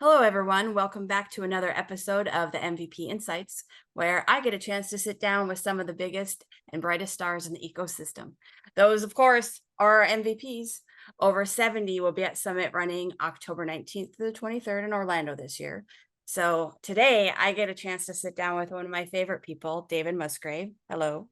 Hello, everyone. Welcome back to another episode of the MVP Insights, where I get a chance to sit down with some of the biggest and brightest stars in the ecosystem. Those, of course, are our MVPs. Over 70 will be at Summit running October 19th to the 23rd in Orlando this year. So today I get a chance to sit down with one of my favorite people, David Musgrave. Hello.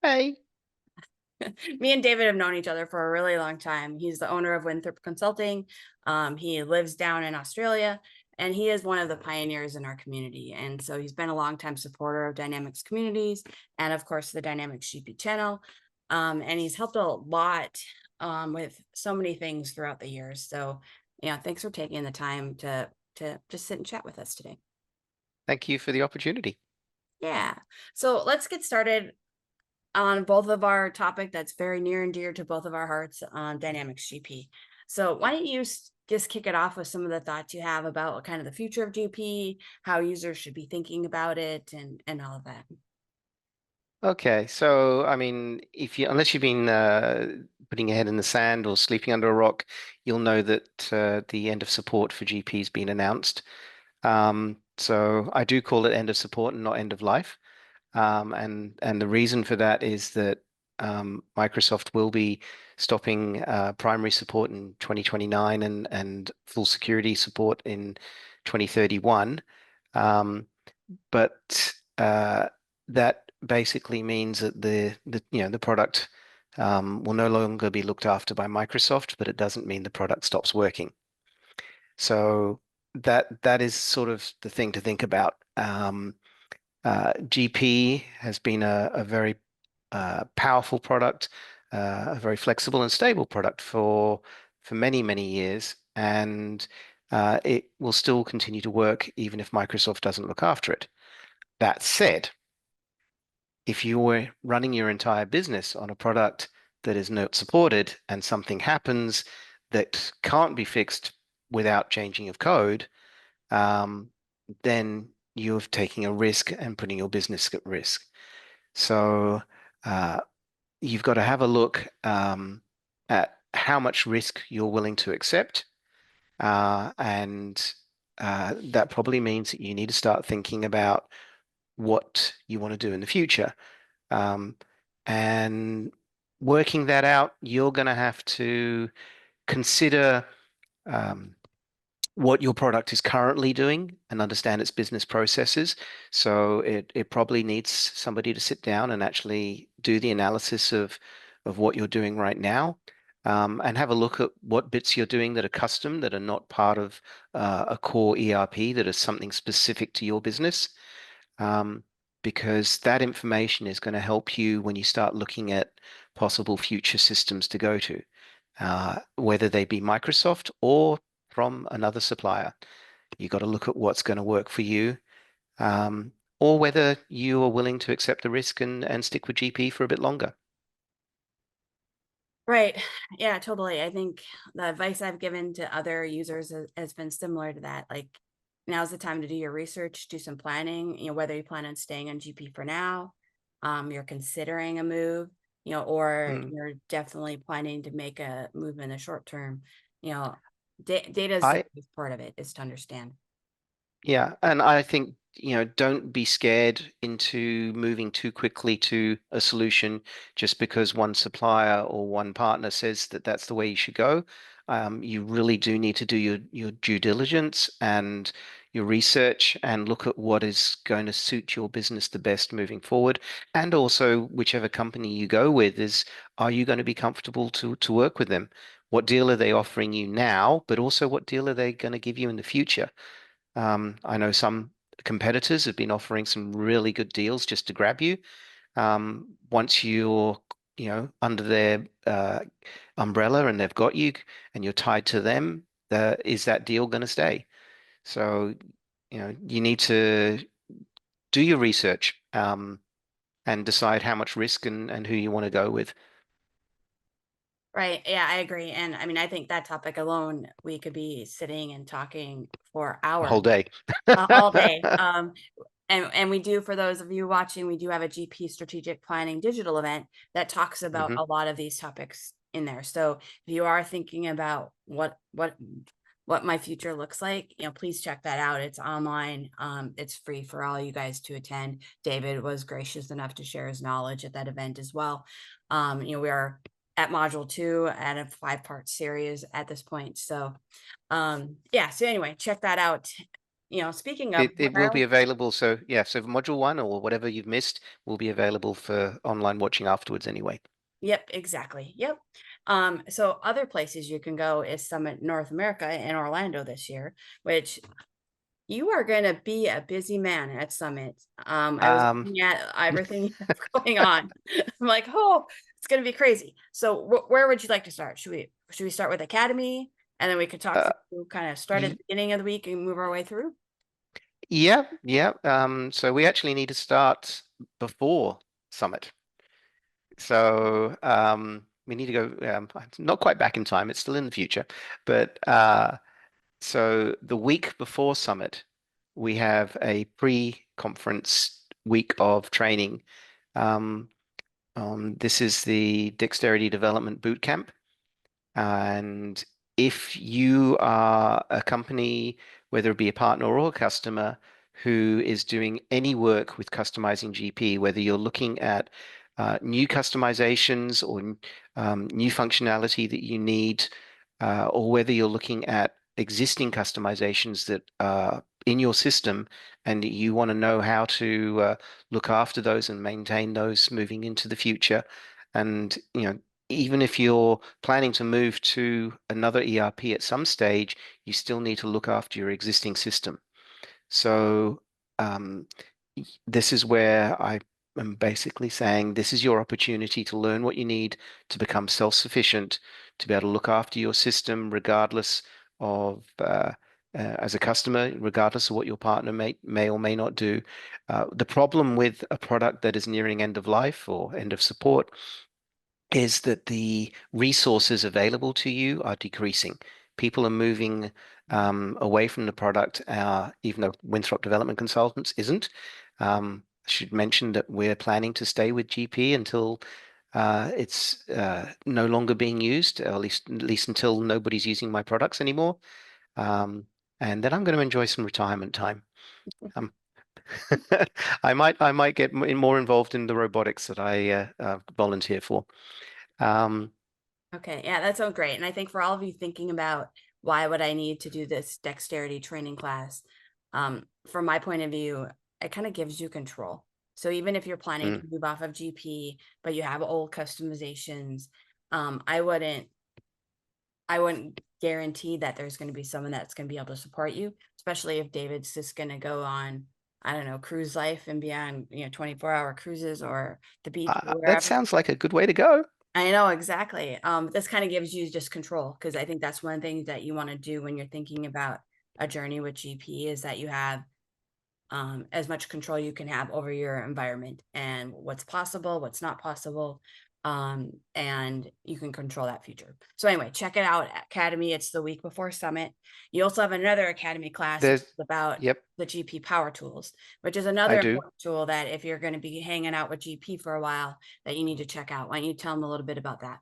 Hey. Me and David have known each other for a really long time. He's the owner of Winthrop Consulting. He lives down in Australia, and he is one of the pioneers in our community. And so he's been a longtime supporter of Dynamics communities and, of course, the Dynamics GP channel. And he's helped a lot with so many things throughout the years. So, thanks for taking the time to just sit and chat with us today. Thank you for the opportunity. Yeah. So let's get started on both of our topic that's very near and dear to both of our hearts on Dynamics GP. So why don't you just kick it off with some of the thoughts you have about kind of the future of GP, how users should be thinking about it, and all of that. Okay, so I mean, if you unless you've been putting your head in the sand or sleeping under a rock, you'll know that the end of support for GP has been announced. So I do call it end of support and not end of life. And the reason for that is that Microsoft will be stopping primary support in 2029 and full security support in 2031. But that basically means that the product will no longer be looked after by Microsoft, but it doesn't mean the product stops working. So that is sort of the thing to think about. GP has been a very powerful product, a very flexible and stable product for many years, and it will still continue to work even if Microsoft doesn't look after it. That said, if you were running your entire business on a product that is not supported and something happens that can't be fixed without changing of code, um, then you're taking a risk and putting your business at risk. So uh, you've got to have a look at how much risk you're willing to accept. And that probably means that you need to start thinking about what you want to do in the future. Um, and working that out, you're going to have to consider um, what your product is currently doing and understand its business processes. So it probably needs somebody to sit down and actually do the analysis of what you're doing right now, and have a look at what bits you're doing that are custom, that are not part of a core ERP, that is something specific to your business. Um, because that information is going to help you when you start looking at possible future systems to go to, whether they be Microsoft or from another supplier. You got to look at what's going to work for you, or whether you are willing to accept the risk and stick with GP for a bit longer. Right. Yeah, totally. I think the advice I've given to other users has been similar to that. Like, now's the time to do your research, do some planning, whether you plan on staying on GP for now, you're considering a move, or Mm. you're definitely planning to make a move in the short term. You know, data is the I biggest part of it, is to understand. Yeah, and I think, don't be scared into moving too quickly to a solution just because one supplier or one partner says that that's the way you should go. You really do need to do your due diligence and your research and look at what is going to suit your business the best moving forward. And also, whichever company you go with are you going to be comfortable to work with them? What deal are they offering you now, but also what deal are they going to give you in the future? I know some competitors have been offering some really good deals just to grab you. Once you're, under their umbrella and they've got you and you're tied to them, is that deal going to stay? So, you need to do your research, and decide how much risk and who you want to go with. Right. Yeah, I agree. And I mean, I think that topic alone, we could be sitting and talking for A hours, whole day. all day. And we do, for those of you watching, we do have a GP strategic planning digital event that talks about hmm a lot of these topics in there. So if you are thinking about what what my future looks like, please check that out. It's online. It's free for all you guys to attend. David was gracious enough to share his knowledge at that event as well. We are at module 2 at a 5-part series at this point. So yeah, so anyway, check that out. Speaking of It will be available. So yeah, so module 1 or whatever you've missed will be available for online watching afterwards anyway. Yep, exactly. Yep. So other places you can go is Summit North America in Orlando this year, which you are going to be a busy man at Summit. I was Um, looking at everything you have going on. I'm like, oh, it's going to be crazy. So where would you like to start? Should we start with Academy, and then we could talk uh, through kind of start at y- the beginning of the week and move our way through? yeah, yeah. So we actually need to start before Summit. So we need to go not quite back in time, it's still in the future. But so the week before Summit, we have a pre-conference week of training. Um, this is the Dexterity Development Bootcamp. And if you are a company, whether it be a partner or a customer, who is doing any work with customizing GP, whether you're looking at new customizations or new functionality that you need, or whether you're looking at existing customizations that are in your system and you want to know how to look after those and maintain those moving into the future. And even if you're planning to move to another ERP at some stage, you still need to look after your existing system. So um, this is where I am basically saying this is your opportunity to learn what you need to become self-sufficient, to be able to look after your system regardless of as a customer, regardless of what your partner may or may not do. The problem with a product that is nearing end of life or end of support is that the resources available to you are decreasing. People are moving away from the product, even though Winthrop Development Consultants isn't. I should mention that we're planning to stay with GP until it's no longer being used, or at least until nobody's using my products anymore. Um, and then I'm going to enjoy some retirement time. Um, I might get more involved in the robotics that I volunteer for. Um, Okay, yeah, that sounds great. And I think for all of you thinking about why would I need to do this dexterity training class, from my point of view, it kind of gives you control. So even if you're planning to mm. move off of GP, but you have old customizations, I wouldn't guarantee that there's going to be someone that's going to be able to support you, especially if David's just going to go on, I don't know, cruise life and be on, 24-hour cruises or the beach or That wherever. sounds like a good way to go. I know exactly. This kind of gives you just control, because I think that's one thing that you want to do when you're thinking about a journey with GP, is that you have as much control you can have over your environment and what's possible, what's not possible, and you can control that future. So anyway, check it out, Academy. It's the week before Summit. You also have another Academy class There's, about yep, the GP Power Tools, which is I another do. important tool that if you're going to be hanging out with GP for a while, that you need to check out. Why don't you tell them a little bit about that?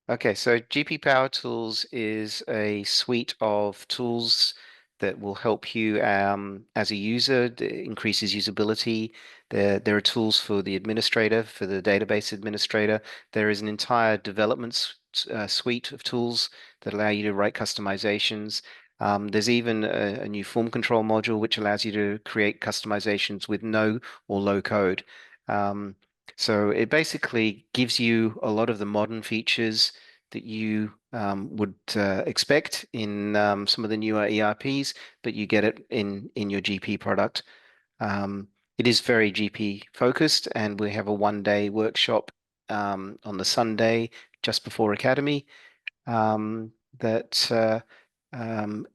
Okay, so GP Power Tools is a suite of tools that will help you as a user, increases usability. There are tools for the administrator, for the database administrator. There is an entire development suite of tools that allow you to write customizations. There's even a new form control module which allows you to create customizations with no or low code. Um, so it basically gives you a lot of the modern features that you would expect in some of the newer ERPs, but you get it in your GP product. It is very GP focused, and we have a 1 day workshop on the Sunday just before Academy that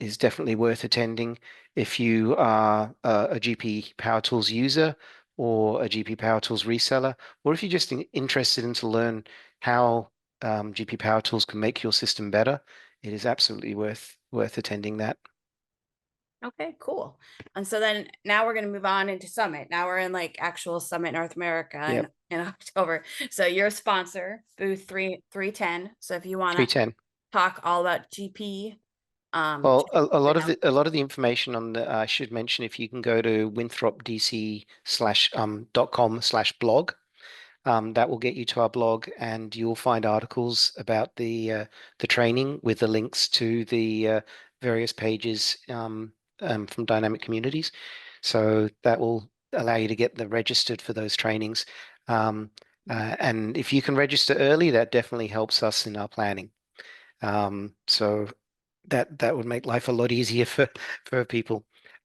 is definitely worth attending if you are a GP Power Tools user or a GP Power Tools reseller, or if you're just interested in to learn how GP Power Tools can make your system better. It is absolutely worth attending that. Okay, cool. And so then now we're going to move on into Summit. Now we're in like actual Summit North America Yep, in October. So you're a sponsor, booth 310. So if you want to 310. talk all about GP, Well, to help. a lot of the information on the I should mention if you can go to winthropdc slash .com slash blog. That will get you to our blog, and you'll find articles about the training with the links to the various pages from dynamic communities. So that will allow you to get the registered for those trainings. Um, and if you can register early, that definitely helps us in our planning. So that would make life a lot easier for people.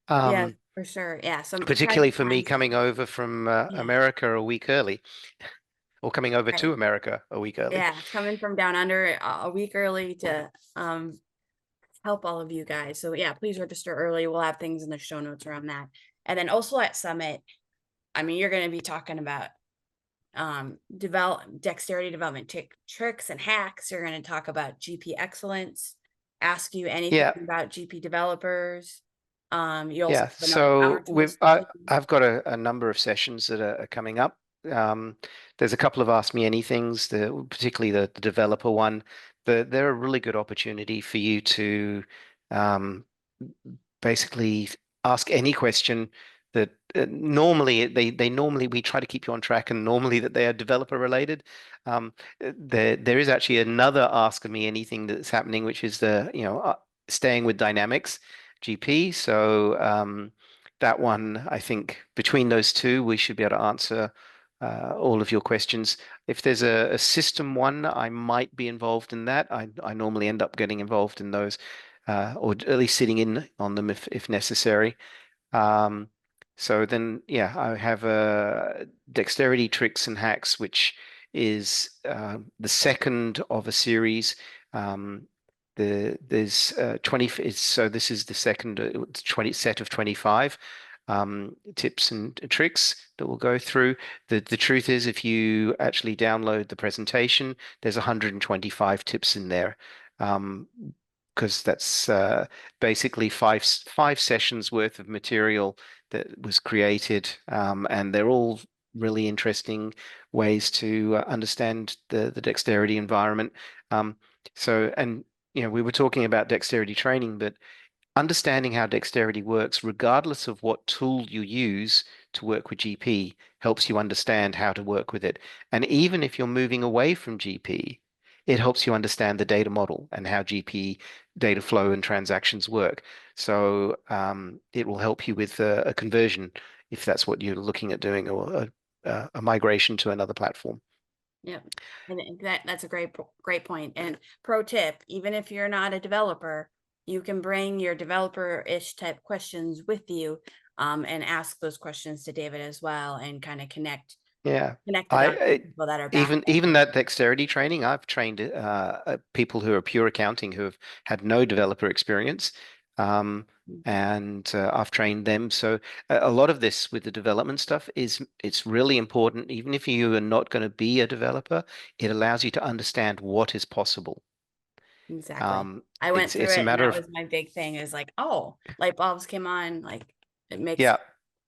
Yeah, Um, for sure. Yeah. So try particularly to for me find coming some. over from Yeah. America a week early, or coming over to Right. America a week early. Yeah. Coming from down under a week early to help all of you guys. So yeah, please register early. We'll have things in the show notes around that. And then also at Summit, I mean, you're going to be talking about dexterity development tricks and hacks. You're going to talk about GP excellence, ask you anything Yeah, about GP developers. You also yeah. have another power So tool session. I've got a number of sessions that are coming up. Um, there's a couple of Ask Me Anythings, particularly the developer one. They're a really good opportunity for you to um, basically ask any question that normally they normally we try to keep you on track, and normally that they are developer related. There is actually another Ask Me Anything that's happening, which is staying with Dynamics GP. So that one, I think between those two, we should be able to answer all of your questions. If there's a system one, I might be involved in that. I normally end up getting involved in those, or at least sitting in on them if necessary. Um, so then, yeah, I have Dexterity Tricks and Hacks, which is the second of a series. Um, there's 20, so this is the second 20 set of 25 tips and tricks that we'll go through. The truth is, if you actually download the presentation, there's 125 tips in there. Um, because that's basically five sessions worth of material that was created, and they're all really interesting ways to understand the dexterity environment. Um, and we were talking about dexterity training, but understanding how dexterity works, regardless of what tool you use to work with GP, helps you understand how to work with it. And even if you're moving away from GP, it helps you understand the data model and how GP data flow and transactions work. So it will help you with a conversion if that's what you're looking at doing, or a migration to another platform. Yeah, and that's a great point. And pro tip, even if you're not a developer, you can bring your developer-ish type questions with you, and ask those questions to David as well, and kind of Yeah, connect the dots I with people that are back even that dexterity training, I've trained people who are pure accounting who have had no developer experience, um, end. and I've trained them. So a lot of this with the development stuff it's really important. Even if you are not going to be a developer, it allows you to understand what is possible. Exactly. I went through It's a it, and matter that of was my big thing, is like, oh, light bulbs came on. Like, it makes yeah,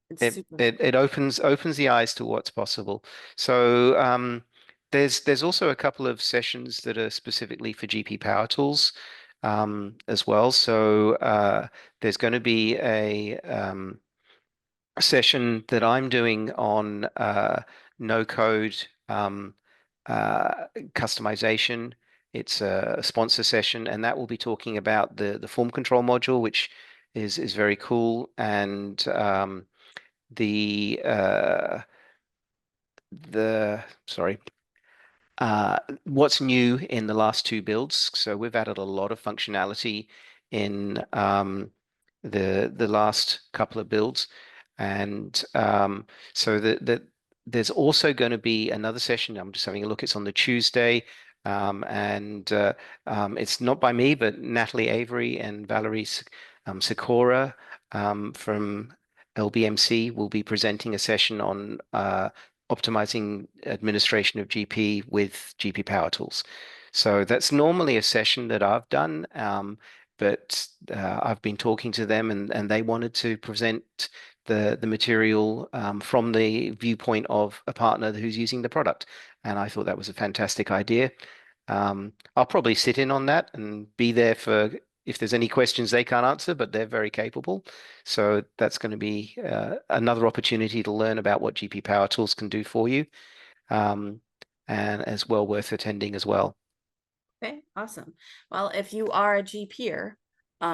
it's it super it it opens the eyes to what's possible. So there's also a couple of sessions that are specifically for GP Power Tools as well. So there's going to be a session that I'm doing on no code customization. It's a sponsor session, and that will be talking about the form control module, which is very cool, and the uh, the sorry, what's new in the last two builds. So we've added a lot of functionality in the last couple of builds, and so there's also going to be another session. I'm just having a look. It's on the Tuesday. And it's not by me, but Natalie Avery and Valerie Sikora from LBMC will be presenting a session on optimizing administration of GP with GP Power Tools. So that's normally a session that I've done, but I've been talking to them, and they wanted to present the material from the viewpoint of a partner who's using the product, and I thought that was a fantastic idea. I'll probably sit in on that and be there for if there's any questions they can't answer, but they're very capable. So that's going to be another opportunity to learn about what GP Power Tools can do for you, um, and as well worth attending as well. Okay, awesome. Well, if you are a GPer,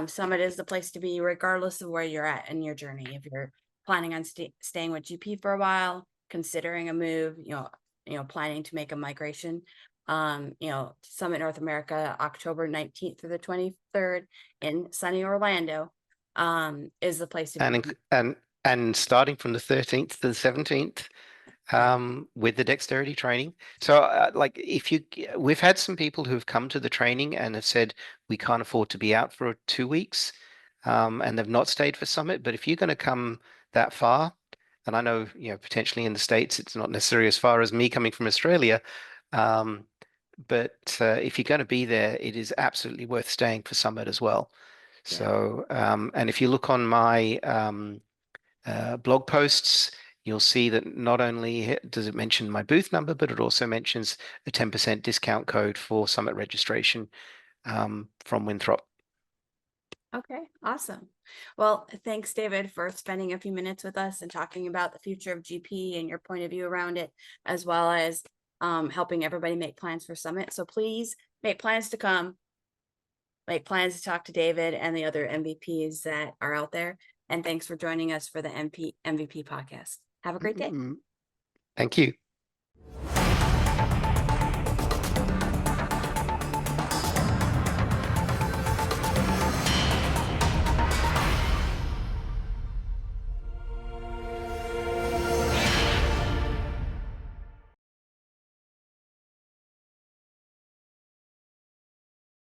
Summit is the place to be, regardless of where you're at in your journey. If you're planning on staying with GP for a while, considering a move, planning to make a migration, Summit North America, October 19th through the 23rd in sunny Orlando, is the place to be. And starting from the 13th to the 17th, with the dexterity training. So like we've had some people who've come to the training and have said we can't afford to be out for 2 weeks, and they've not stayed for Summit. But if you're going to come that far, and I know, potentially in the States it's not necessarily as far as me coming from Australia, um, but if you're going to be there, it is absolutely worth staying for Summit as well. Yeah. So and if you look on my blog posts, you'll see that not only does it mention my booth number, but it also mentions a 10% discount code for Summit registration, from Winthrop. Okay, awesome. Well, thanks, David, for spending a few minutes with us and talking about the future of GP and your point of view around it, as well as helping everybody make plans for Summit. So please make plans to come, make plans to talk to David and the other MVPs that are out there. And thanks for joining us for the MVP podcast. Have a great day. Thank you.